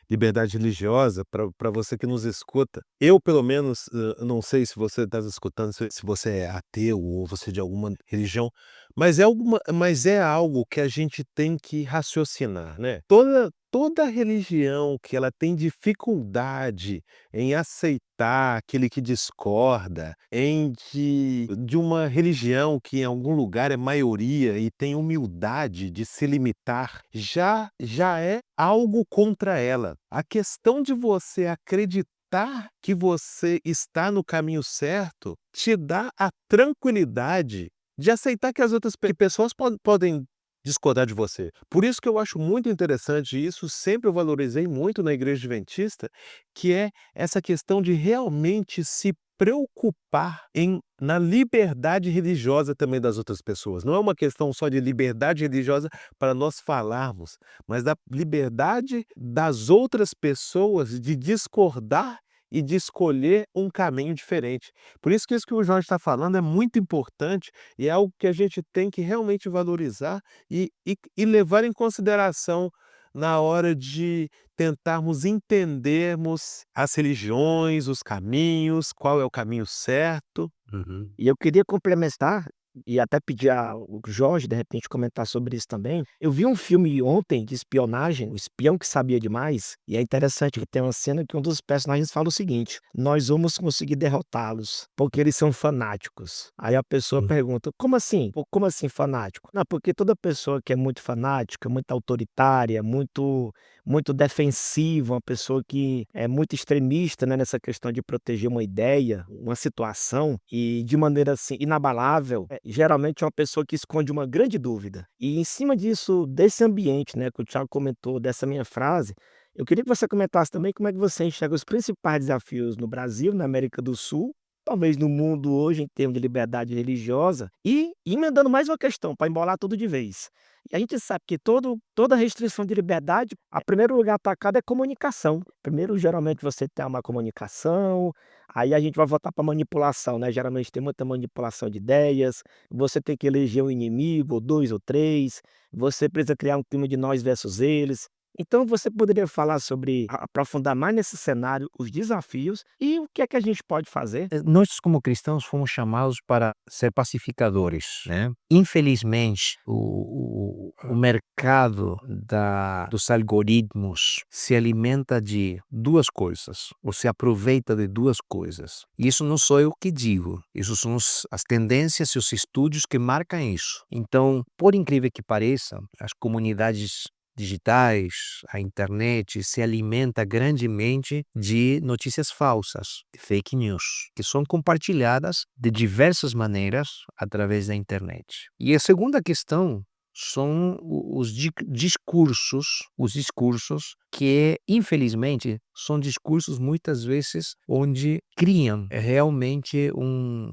liberdade religiosa, para você que nos escuta. Eu, pelo menos, não sei se você está escutando, se você é ateu ou você é de alguma religião, mas é algo que a gente tem que raciocinar, né? Toda religião que ela tem dificuldade em aceitar aquele que discorda, de uma religião que em algum lugar é maioria e tem humildade de se limitar, já é algo contra ela. A questão de você acreditar que você está no caminho certo te dá a tranquilidade de aceitar que as outras pessoas podem discordar de você. Por isso que eu acho muito interessante isso, sempre eu valorizei muito na Igreja Adventista, que é essa questão de realmente se preocupar na liberdade religiosa também das outras pessoas. Não é uma questão só de liberdade religiosa para nós falarmos, mas da liberdade das outras pessoas de discordar e de escolher um caminho diferente. Por isso que o Jorge está falando é muito importante e é algo que a gente tem que realmente valorizar e levar em consideração na hora de tentarmos entendermos as religiões, os caminhos, qual é o caminho certo. Uhum. E eu queria complementar e até pedir ao Jorge, de repente, comentar sobre isso também. Eu vi um filme ontem de espionagem, O Espião que Sabia Demais, e é interessante que tem uma cena que um dos personagens fala o seguinte: nós vamos conseguir derrotá-los, porque eles são fanáticos. Aí a pessoa pergunta: como assim? Pô, como assim fanático? Não, porque toda pessoa que é muito fanática, muito autoritária, muito defensiva, uma pessoa que é muito extremista, né, nessa questão de proteger uma ideia, uma situação, e de maneira assim inabalável, geralmente é uma pessoa que esconde uma grande dúvida. E em cima disso, desse ambiente, né, que o Thiago comentou, dessa minha frase, eu queria que você comentasse também como é que você enxerga os principais desafios no Brasil, na América do Sul, talvez no mundo hoje em termos de liberdade religiosa, e emendando mais uma questão para embolar tudo de vez. E a gente sabe que toda restrição de liberdade, a primeiro lugar atacado é comunicação. Primeiro, geralmente, você tem uma comunicação, aí a gente vai voltar para manipulação, né? Geralmente tem muita manipulação de ideias, você tem que eleger um inimigo, ou 2 ou 3, você precisa criar um clima de nós versus eles. Então você poderia falar sobre aprofundar mais nesse cenário, os desafios e o que é que a gente pode fazer? Nós, como cristãos, fomos chamados para ser pacificadores, né? Infelizmente, o mercado dos algoritmos se alimenta de duas coisas, ou se aproveita de duas coisas. E isso não sou eu que digo, isso são as tendências e os estudos que marcam isso. Então, por incrível que pareça, as comunidades digitais, a internet se alimenta grandemente de notícias falsas, de fake news, que são compartilhadas de diversas maneiras através da internet. E a segunda questão são os discursos que, infelizmente, são discursos muitas vezes onde criam realmente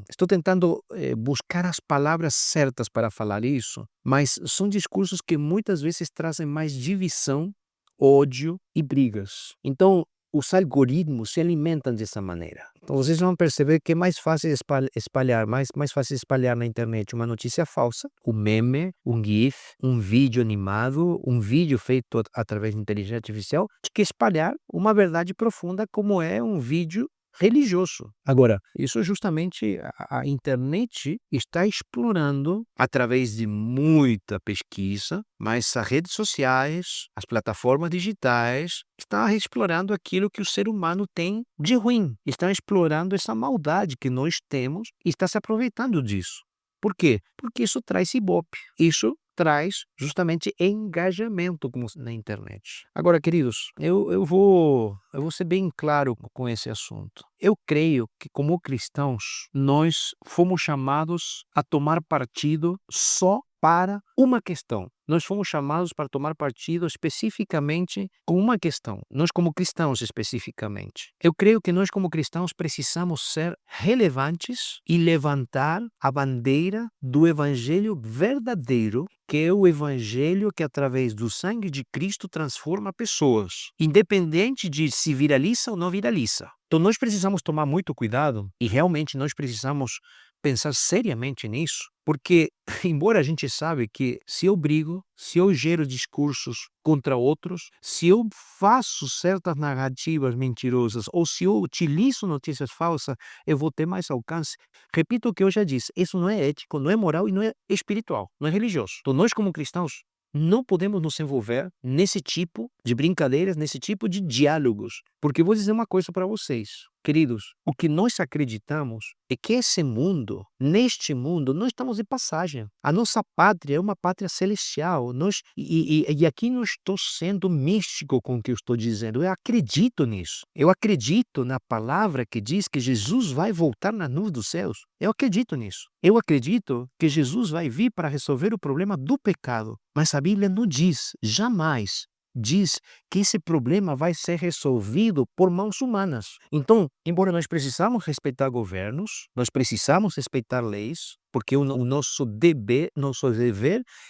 Estou tentando buscar as palavras certas para falar isso, mas são discursos que muitas vezes trazem mais divisão, ódio e brigas. Então, os algoritmos se alimentam dessa maneira. Então, vocês vão perceber que é mais fácil espalhar, mais fácil espalhar na internet uma notícia falsa, um meme, um GIF, um vídeo animado, um vídeo feito através de inteligência artificial, do que espalhar uma verdade profunda como é um vídeo religioso. Agora, isso justamente a internet está explorando através de muita pesquisa, mas as redes sociais, as plataformas digitais estão explorando aquilo que o ser humano tem de ruim, estão explorando essa maldade que nós temos e está se aproveitando disso. Por quê? Porque isso traz ibope, isso traz justamente engajamento na internet. Agora, queridos, eu vou ser bem claro com esse assunto. Eu creio que, como cristãos, nós fomos chamados a tomar partido só para uma questão. Nós fomos chamados para tomar partido especificamente com uma questão. Nós, como cristãos, especificamente. Eu creio que nós, como cristãos, precisamos ser relevantes e levantar a bandeira do evangelho verdadeiro, que é o evangelho que, através do sangue de Cristo, transforma pessoas, independente de se viraliza ou não viraliza. Então, nós precisamos tomar muito cuidado e realmente nós precisamos pensar seriamente nisso, porque embora a gente sabe que se eu brigo, se eu gero discursos contra outros, se eu faço certas narrativas mentirosas ou se eu utilizo notícias falsas, eu vou ter mais alcance. Repito o que eu já disse, isso não é ético, não é moral e não é espiritual, não é religioso. Então nós como cristãos não podemos nos envolver nesse tipo de brincadeiras, nesse tipo de diálogos. Porque eu vou dizer uma coisa para vocês, queridos, o que nós acreditamos é que esse mundo, neste mundo, nós estamos de passagem. A nossa pátria é uma pátria celestial. E aqui não estou sendo místico com o que eu estou dizendo, eu acredito nisso. Eu acredito na palavra que diz que Jesus vai voltar na nuvem dos céus. Eu acredito nisso. Eu acredito que Jesus vai vir para resolver o problema do pecado. Mas a Bíblia não diz, jamais diz que esse problema vai ser resolvido por mãos humanas. Então, embora nós precisamos respeitar governos, nós precisamos respeitar leis, porque o nosso dever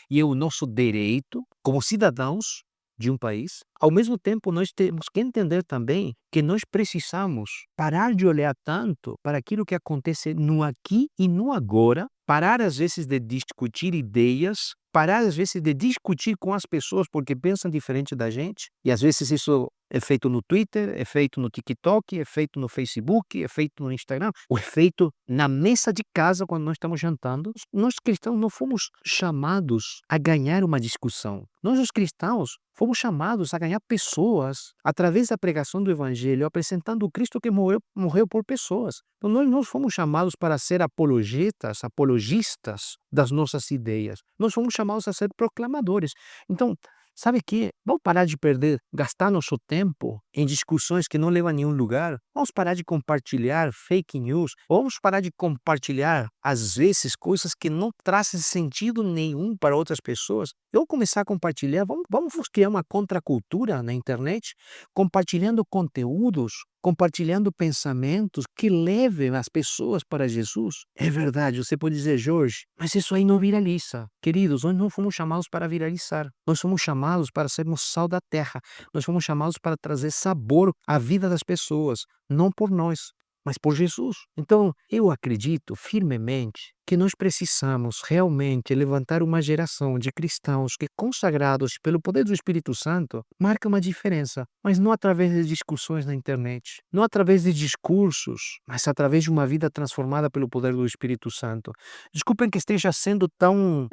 e é o nosso direito como cidadãos de um país. Ao mesmo tempo, nós temos que entender também que nós precisamos parar de olhar tanto para aquilo que acontece no aqui e no agora, parar às vezes de discutir ideias, parar às vezes de discutir com as pessoas porque pensam diferente da gente, e às vezes isso é feito no Twitter, é feito no TikTok, é feito no Facebook, é feito no Instagram, ou é feito na mesa de casa quando nós estamos jantando. Nós cristãos não fomos chamados a ganhar uma discussão. Nós, os cristãos, fomos chamados a ganhar pessoas através da pregação do Evangelho, apresentando o Cristo que morreu por pessoas. Então, nós não fomos chamados para ser apologistas das nossas ideias. Nós fomos chamados a ser proclamadores. Então, sabe que vamos parar de gastar nosso tempo em discussões que não levam a nenhum lugar? Vamos parar de compartilhar fake news? Vamos parar de compartilhar, às vezes, coisas que não trazem sentido nenhum para outras pessoas? Eu vou começar a compartilhar, vamos criar uma contracultura na internet, compartilhando conteúdos, compartilhando pensamentos que levem as pessoas para Jesus. É verdade, você pode dizer, Jorge, mas isso aí não viraliza. Queridos, nós não fomos chamados para viralizar. Nós fomos chamados para sermos sal da terra. Nós fomos chamados para trazer sabor à vida das pessoas, não por nós, mas por Jesus. Então, eu acredito firmemente que nós precisamos realmente levantar uma geração de cristãos que, consagrados pelo poder do Espírito Santo, marcam uma diferença, mas não através de discussões na internet, não através de discursos, mas através de uma vida transformada pelo poder do Espírito Santo. Desculpem que esteja sendo tão,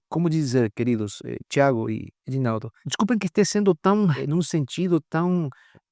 como dizer, queridos, Tiago e Edinaldo, desculpem que esteja sendo tão, num sentido tão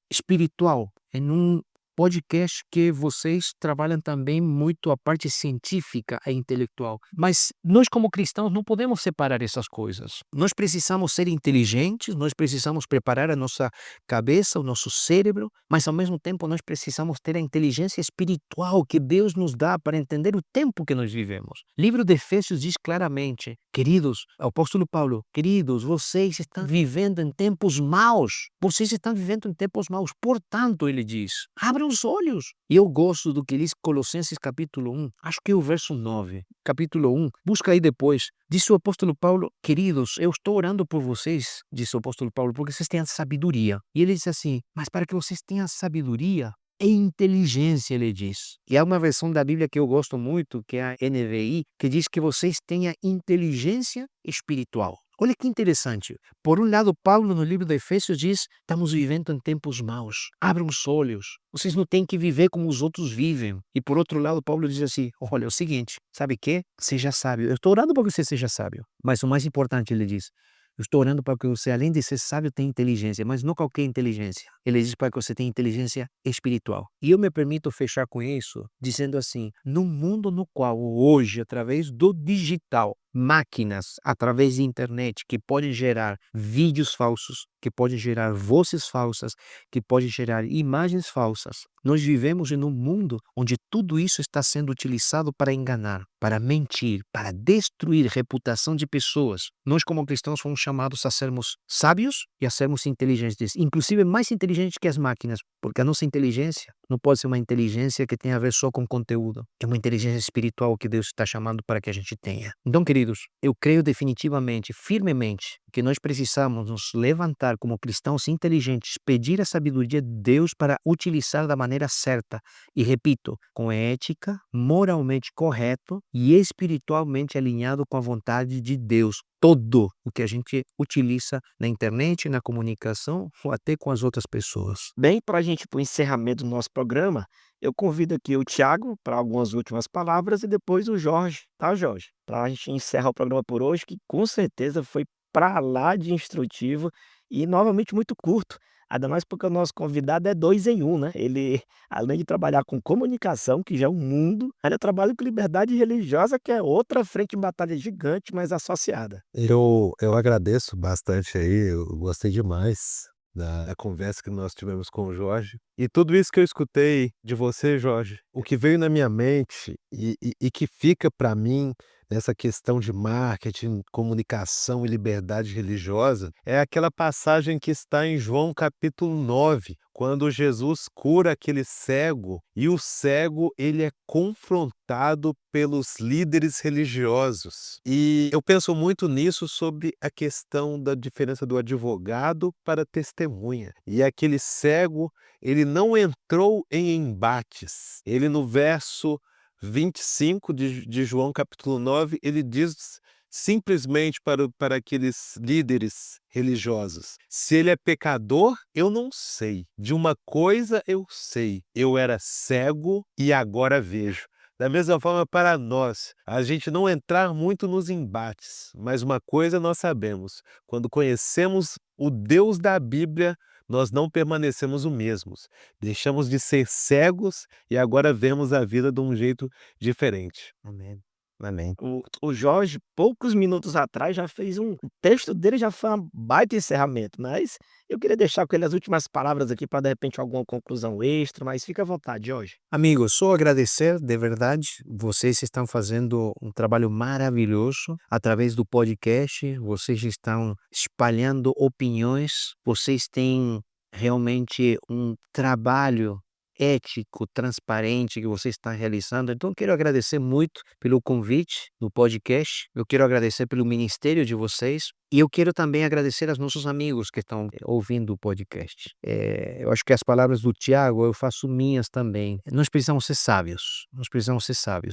espiritual, em um podcast que vocês trabalham também muito a parte científica e intelectual. Mas nós, como cristãos, não podemos separar essas coisas. Nós precisamos ser inteligentes, nós precisamos preparar a nossa cabeça, o nosso cérebro, mas ao mesmo tempo nós precisamos ter a inteligência espiritual que Deus nos dá para entender o tempo que nós vivemos. O livro de Efésios diz claramente, queridos, o apóstolo Paulo, queridos, vocês estão vivendo em tempos maus. Vocês estão vivendo em tempos maus. Portanto, ele diz, abram os olhos. E eu gosto do que diz Colossenses capítulo 1, acho que é o verso 9. Capítulo 1, busca aí depois. Diz o apóstolo Paulo, queridos, eu estou orando por vocês, disse o apóstolo Paulo, porque vocês têm a sabedoria. E ele diz assim, mas para que vocês tenham a sabedoria e inteligência, ele diz. E há uma versão da Bíblia que eu gosto muito, que é a NVI, que diz que vocês tenham inteligência espiritual. Olha que interessante. Por um lado, Paulo, no livro de Efésios, diz, estamos vivendo em tempos maus. Abram os olhos. Vocês não têm que viver como os outros vivem. E por outro lado, Paulo diz assim, olha, é o seguinte, sabe o quê? Seja sábio. Eu estou orando para que você seja sábio. Mas o mais importante, ele diz, eu estou orando para que você, além de ser sábio, tenha inteligência, mas não qualquer inteligência. Ele diz para que você tenha inteligência espiritual. E eu me permito fechar com isso, dizendo assim, num mundo no qual hoje, através do digital, máquinas, através da internet, que podem gerar vídeos falsos, que podem gerar vozes falsas, que podem gerar imagens falsas. Nós vivemos em um mundo onde tudo isso está sendo utilizado para enganar, para mentir, para destruir a reputação de pessoas. Nós, como cristãos, fomos chamados a sermos sábios e a sermos inteligentes, inclusive mais inteligentes que as máquinas, porque a nossa inteligência não pode ser uma inteligência que tenha a ver só com conteúdo. É uma inteligência espiritual que Deus está chamando para que a gente tenha. Então, queridos, eu creio definitivamente, firmemente, que nós precisamos nos levantar como cristãos inteligentes, pedir a sabedoria de Deus para utilizar da maneira certa e, repito, com ética, moralmente correto e espiritualmente alinhado com a vontade de Deus. Todo o que a gente utiliza na internet, na comunicação ou até com as outras pessoas. Bem, para a gente ir para o encerramento do nosso programa, eu convido aqui o Tiago para algumas últimas palavras e depois o Jorge, tá, Jorge? Para a gente encerrar o programa por hoje, que com certeza foi para lá de instrutivo e novamente muito curto. Ainda mais porque o nosso convidado é 2 em 1, né? Ele, além de trabalhar com comunicação, que já é um mundo, ainda trabalha com liberdade religiosa, que é outra frente de batalha gigante, mas associada. Eu agradeço bastante aí, eu gostei demais da conversa que nós tivemos com o Jorge. E tudo isso que eu escutei de você, Jorge, o que veio na minha mente e que fica para mim nessa questão de marketing, comunicação e liberdade religiosa, é aquela passagem que está em João capítulo 9, quando Jesus cura aquele cego e o cego ele é confrontado pelos líderes religiosos. E eu penso muito nisso sobre a questão da diferença do advogado para a testemunha. E aquele cego, ele não entrou em embates. Ele no verso 25 de João capítulo 9, ele diz simplesmente para aqueles líderes religiosos: se ele é pecador, eu não sei. De uma coisa eu sei, eu era cego e agora vejo. Da mesma forma para nós, a gente não entrar muito nos embates, mas uma coisa nós sabemos: quando conhecemos o Deus da Bíblia, nós não permanecemos os mesmos. Deixamos de ser cegos e agora vemos a vida de um jeito diferente. Amém. Amém. O Jorge, poucos minutos atrás, já fez o texto dele já foi um baita encerramento, mas eu queria deixar com ele as últimas palavras aqui para, de repente, alguma conclusão extra, mas fica à vontade, Jorge. Amigos, só agradecer, de verdade, vocês estão fazendo um trabalho maravilhoso através do podcast, vocês estão espalhando opiniões, vocês têm realmente um trabalho ético, transparente que você está realizando. Então, quero agradecer muito pelo convite do podcast, eu quero agradecer pelo ministério de vocês e eu quero também agradecer aos nossos amigos que estão ouvindo o podcast. Eu acho que as palavras do Tiago eu faço minhas também. Nós precisamos ser sábios,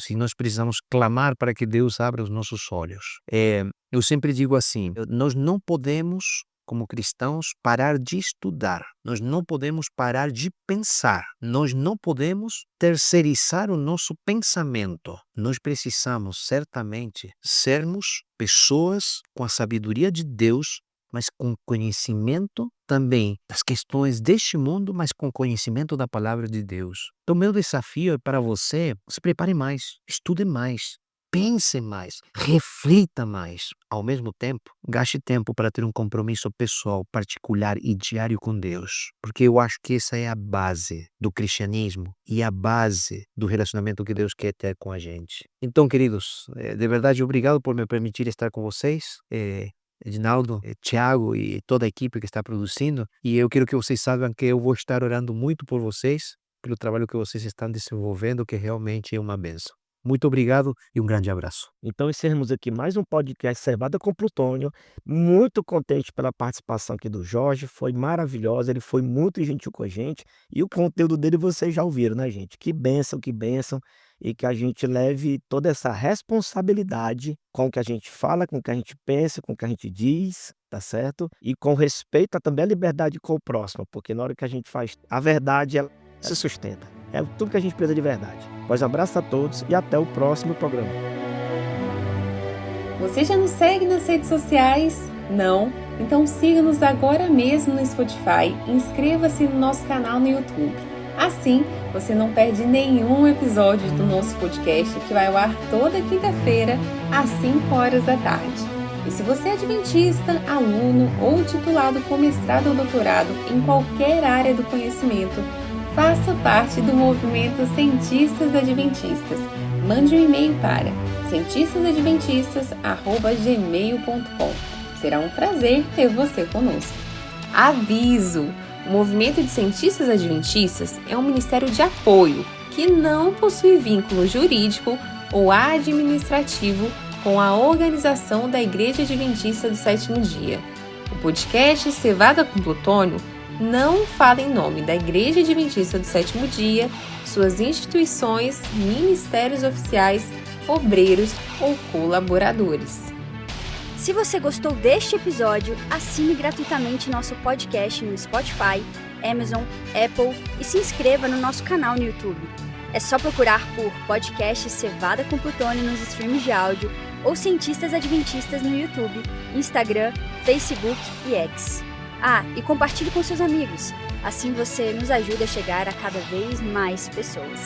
e nós precisamos clamar para que Deus abra os nossos olhos. Eu sempre digo assim, nós não podemos, como cristãos, parar de estudar. Nós não podemos parar de pensar. Nós não podemos terceirizar o nosso pensamento. Nós precisamos, certamente, sermos pessoas com a sabedoria de Deus, mas com conhecimento também das questões deste mundo, mas com conhecimento da palavra de Deus. Então, meu desafio é para você: se prepare mais, estude mais, pense mais, reflita mais. Ao mesmo tempo, gaste tempo para ter um compromisso pessoal, particular e diário com Deus. Porque eu acho que essa é a base do cristianismo e a base do relacionamento que Deus quer ter com a gente. Então, queridos, de verdade, obrigado por me permitir estar com vocês. Edinaldo, Thiago e toda a equipe que está produzindo. E eu quero que vocês saibam que eu vou estar orando muito por vocês, pelo trabalho que vocês estão desenvolvendo, que realmente é uma bênção. Muito obrigado e um grande abraço. Então, encerramos aqui mais um podcast Cevada com Plutônio. Muito contente pela participação aqui do Jorge, foi maravilhosa, ele foi muito gentil com a gente. E o conteúdo dele vocês já ouviram, né, gente? Que bênção. E que a gente leve toda essa responsabilidade com o que a gente fala, com o que a gente pensa, com o que a gente diz, tá certo? E com respeito a também a liberdade com o próximo, porque na hora que a gente faz a verdade, ela se sustenta. É tudo que a gente precisa de verdade. Pois abraço a todos e até o próximo programa. Você já nos segue nas redes sociais? Não? Então siga-nos agora mesmo no Spotify e inscreva-se no nosso canal no YouTube. Assim, você não perde nenhum episódio do nosso podcast, que vai ao ar toda quinta-feira, às 5 horas da tarde. E se você é adventista, aluno ou titulado com mestrado ou doutorado em qualquer área do conhecimento, faça parte do movimento Cientistas Adventistas. Mande um e-mail para cientistasadventistas@gmail.com. Será um prazer ter você conosco. Aviso! O Movimento de Cientistas Adventistas é um ministério de apoio que não possui vínculo jurídico ou administrativo com a organização da Igreja Adventista do Sétimo Dia. O podcast Cevada com Plutônio não fala em nome da Igreja Adventista do Sétimo Dia, suas instituições, ministérios oficiais, obreiros ou colaboradores. Se você gostou deste episódio, assine gratuitamente nosso podcast no Spotify, Amazon, Apple e se inscreva no nosso canal no YouTube. É só procurar por podcast Cevada com Plutônio nos streams de áudio ou Cientistas Adventistas no YouTube, Instagram, Facebook e X. E compartilhe com seus amigos. Assim você nos ajuda a chegar a cada vez mais pessoas.